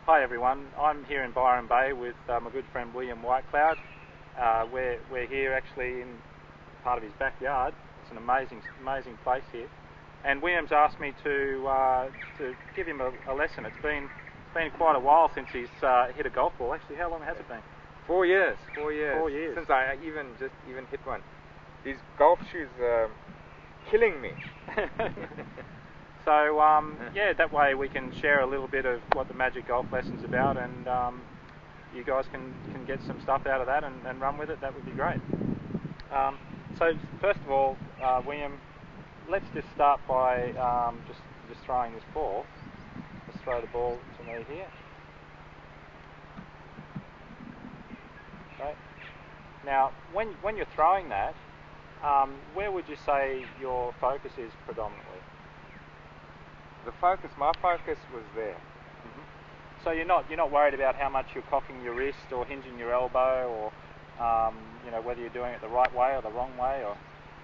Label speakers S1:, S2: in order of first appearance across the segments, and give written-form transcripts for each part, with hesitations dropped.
S1: Hi everyone, I'm here in Byron Bay with my good friend William Whitecloud. We're here actually in part of his backyard. It's an amazing place here. And William's asked me to give him a lesson. It's been quite a while since he's hit a golf ball. Actually, how long has it been?
S2: 4 years.
S1: 4 years.
S2: Since I even hit one. These golf shoes are killing me.
S1: So yeah, that way we can share a little bit of what the Magic Golf Lesson's about, and you guys can get some stuff out of that and run with it. That would be great. So first of all, William, let's just start by just throwing this ball. Let's throw the ball to me here. Okay. Now, when you're throwing that, where would you say your focus is predominantly?
S2: My focus was there.
S1: Mm-hmm. So you're not worried about how much you're cocking your wrist or hinging your elbow, or whether you're doing it the right way or the wrong way, or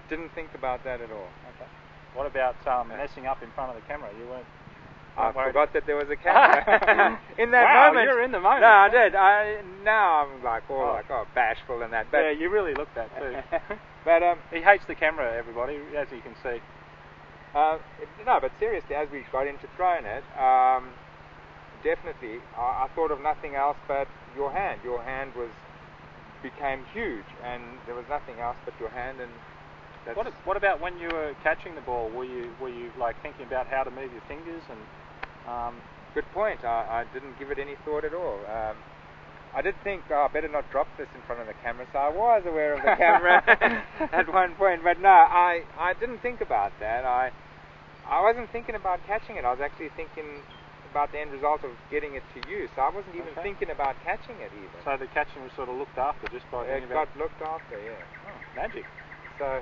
S2: didn't think about that at all.
S1: Okay. What about messing up in front of the camera? You weren't.
S2: I forgot that there was a camera in that moment.
S1: You're in the moment.
S2: No, I did. Now I'm like bashful and that. But
S1: yeah, you really look that too.
S2: But
S1: he hates the camera, everybody, as you can see.
S2: No, but seriously, as we got into throwing it, definitely, I thought of nothing else but your hand. Your hand became huge, and there was nothing else but your hand. And that's
S1: what about when you were catching the ball? Were you like thinking about how to move your fingers? And
S2: good point. I didn't give it any thought at all. I did think, I better not drop this in front of the camera, so I was aware of the camera at one point, but no, I didn't think about that. I wasn't thinking about catching it. I was actually thinking about the end result of getting it to you, so I wasn't even thinking about catching it even.
S1: So the catching was sort of looked after just by thinking about
S2: it got looked after, yeah.
S1: Oh, magic.
S2: So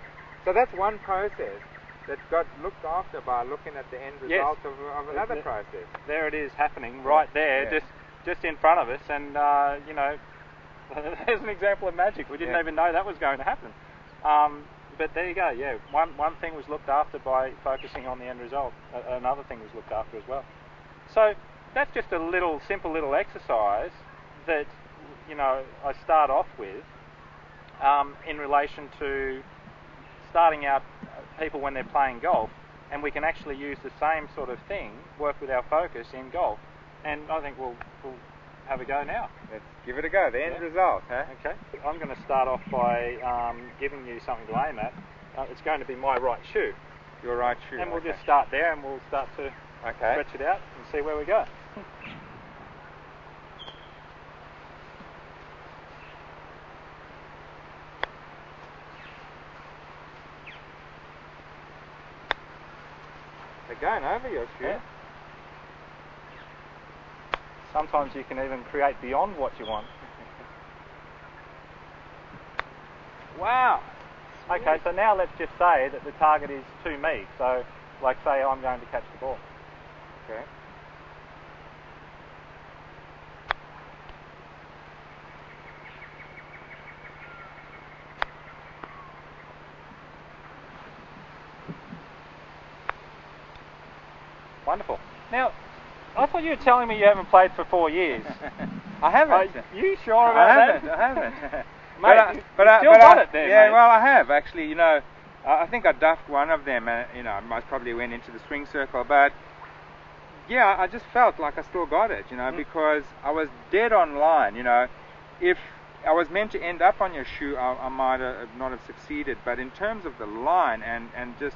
S2: that's one process that got looked after by looking at the end result of another process.
S1: There it is happening right there, just in front of us, and there's an example of magic. We didn't even know that was going to happen. But there you go. Yeah, one thing was looked after by focusing on the end result. Another thing was looked after as well. So that's just a simple little exercise that I start off with in relation to starting out people when they're playing golf, and we can actually use the same sort of thing, work with our focus in golf. And I think we'll have a go now.
S2: Let's give it a go. The end result, huh?
S1: Okay. I'm going to start off by giving you something to aim at. It's going to be my right shoe.
S2: Your right shoe.
S1: And we'll just start there, and we'll start to stretch it out and see where we go.
S2: They're going over your shoe.
S1: Yeah. Sometimes you can even create beyond what you want.
S2: Wow. Sweet.
S1: Okay, so now let's just say that the target is to me. So, like say I'm going to catch the ball.
S2: Okay.
S1: Wonderful. Now, I thought you were telling me you haven't played for 4 years.
S2: I haven't.
S1: Are you sure about
S2: that? I haven't.
S1: Mate, but you still got it there,
S2: yeah,
S1: mate.
S2: well, I have actually. I think I duffed one of them. I most probably went into the swing circle, but yeah, I just felt like I still got it. Because I was dead on line. If I was meant to end up on your shoe, I might not have succeeded. But in terms of the line and just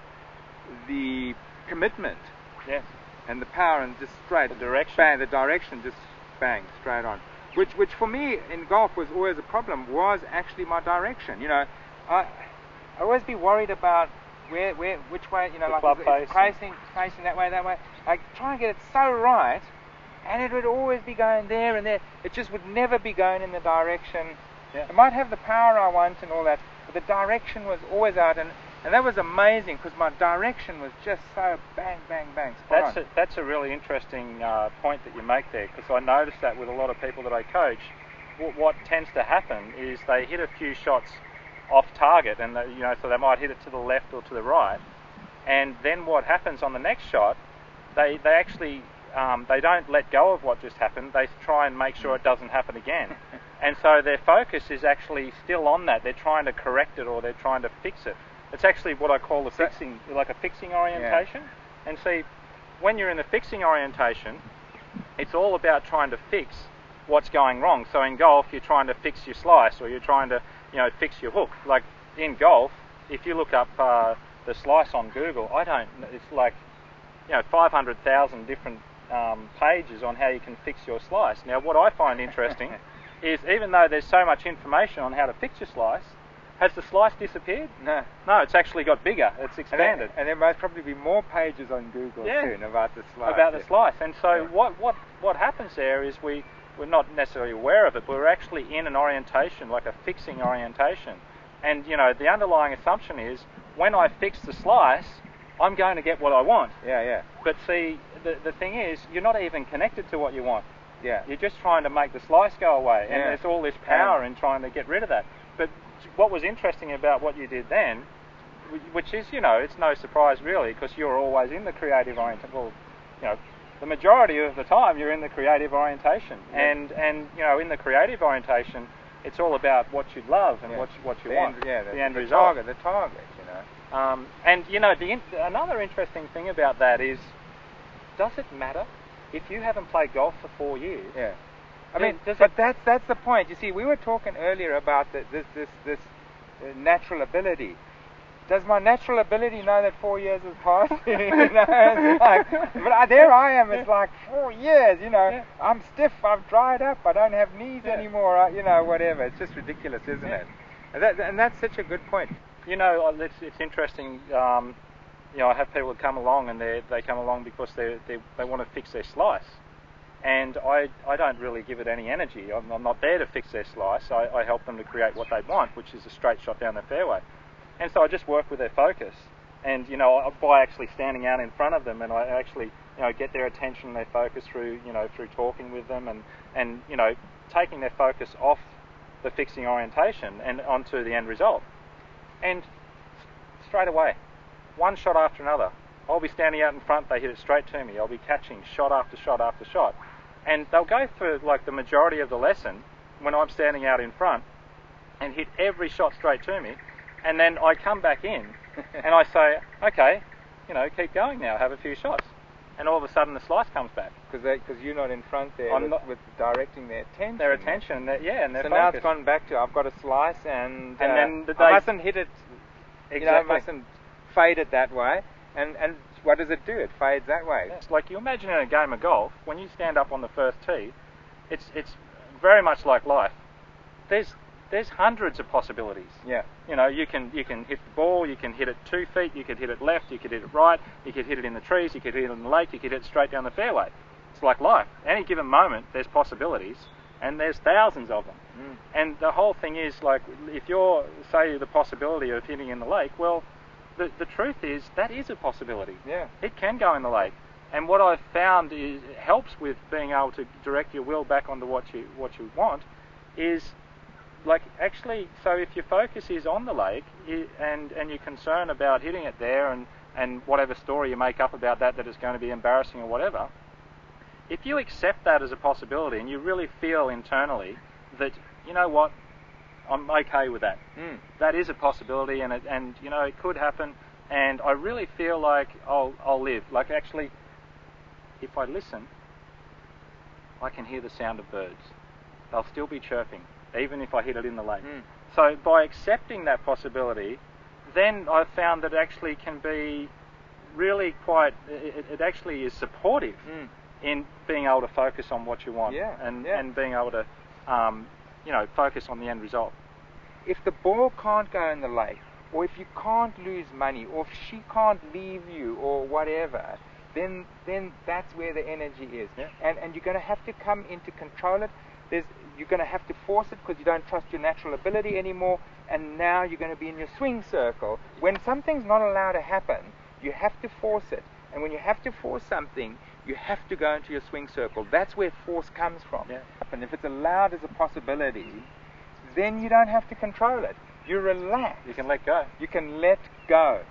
S2: the commitment.
S1: Yes.
S2: And the power and just straight.
S1: The direction.
S2: Bang, the direction just bang, straight on. Which for me in golf was always a problem, was actually my direction. I always be worried about which way,
S1: like is
S2: it facing that way. I try and get it so right, and it would always be going there and there. It just would never be going in the direction.
S1: Yeah.
S2: It might have the power I want and all that, but the direction was always out, and that was amazing because my direction was just so bang, bang, bang, spot on.
S1: That's a really interesting point that you make there, because I noticed that with a lot of people that I coach. What tends to happen is they hit a few shots off target, and so they might hit it to the left or to the right, and then what happens on the next shot, they actually they don't let go of what just happened. They try and make sure it doesn't happen again. And so their focus is actually still on that. They're trying to correct it, or they're trying to fix it. It's actually what I call a fixing orientation. Yeah. And see, when you're in the fixing orientation, it's all about trying to fix what's going wrong. So in golf, you're trying to fix your slice, or you're trying to, fix your hook. Like in golf, if you look up the slice on Google, it's like, 500,000 different pages on how you can fix your slice. Now, what I find interesting is, even though there's so much information on how to fix your slice, has the slice disappeared?
S2: No.
S1: No, it's actually got bigger. It's expanded.
S2: And there must probably be more pages on Google soon about the slice.
S1: About the slice. And so what happens there is we're not necessarily aware of it, but we're actually in an orientation, like a fixing orientation. And, the underlying assumption is, when I fix the slice, I'm going to get what I want.
S2: Yeah.
S1: But see, the thing is, you're not even connected to what you want.
S2: Yeah.
S1: You're just trying to make the slice go away, and there's all this power in trying to get rid of that. But what was interesting about what you did then, which is, it's no surprise really, because you're always in the creative orientation. Well, the majority of the time you're in the creative orientation, and in the creative orientation, it's all about what you love and what you want. The end result.
S2: The target.
S1: And another interesting thing about that is, does it matter if you haven't played golf for 4 years?
S2: Yeah. I mean, but that's the point. You see, we were talking earlier about this natural ability. Does my natural ability know that 4 years has passed? It's like, but there I am. It's like 4 years. I'm stiff. I've dried up. I don't have knees anymore. Whatever. It's just ridiculous, isn't it? And that's such a good point.
S1: It's interesting. I have people that come along, and they come along because they want to fix their slice. And I don't really give it any energy. I'm not there to fix their slice. I help them to create what they want, which is a straight shot down the fairway. And so I just work with their focus. And, by actually standing out in front of them, and I actually, get their attention and their focus through talking with them and taking their focus off the fixing orientation and onto the end result. And straight away, one shot after another. I'll be standing out in front, they hit it straight to me. I'll be catching shot after shot after shot. And they'll go for like the majority of the lesson when I'm standing out in front and hit every shot straight to me. And then I come back in and I say, okay, keep going now, have a few shots. And all of a sudden the slice comes back.
S2: Because you're not in front there with directing their attention.
S1: Their attention, and their focus.
S2: So now it's gone back to, I've got a slice and
S1: then
S2: I mustn't hit it, I mustn't fade it that way. And what does it do? It fades that way.
S1: Yes, like you imagine in a game of golf, when you stand up on the first tee, it's very much like life. There's hundreds of possibilities.
S2: Yeah.
S1: You can hit the ball, you can hit it 2 feet, you could hit it left, you could hit it right, you could hit it in the trees, you could hit it in the lake, you could hit it straight down the fairway. It's like life. Any given moment, there's possibilities, and there's thousands of them. And the whole thing is, like, if you're, say, the possibility of hitting in the lake, well, the truth is that is a possibility.
S2: Yeah.
S1: It can go in the lake. And what I've found is helps with being able to direct your will back onto what you want is, like, actually, so if your focus is on the lake and you're concerned about hitting it there and whatever story you make up about that is going to be embarrassing or whatever, if you accept that as a possibility and you really feel internally that, you know what, I'm okay with that. That is a possibility, and it could happen, and I really feel like I'll live. Like, actually, if I listen, I can hear the sound of birds. They'll still be chirping, even if I hit it in the lake. So by accepting that possibility, then I've found that it actually can be really quite, it actually is supportive in being able to focus on what you want and being able to focus on the end result.
S2: If the ball can't go in the lake, or if you can't lose money, or if she can't leave you, or whatever, then that's where the energy is.
S1: Yeah.
S2: And you're going to have to come in to control it. You're going to have to force it because you don't trust your natural ability anymore, and now you're going to be in your swing circle. When something's not allowed to happen, you have to force it. And when you have to force something, you have to go into your swing circle. That's where force comes from.
S1: Yeah.
S2: And if it's allowed as a possibility, then you don't have to control it. You relax.
S1: You can let go.
S2: You can let go.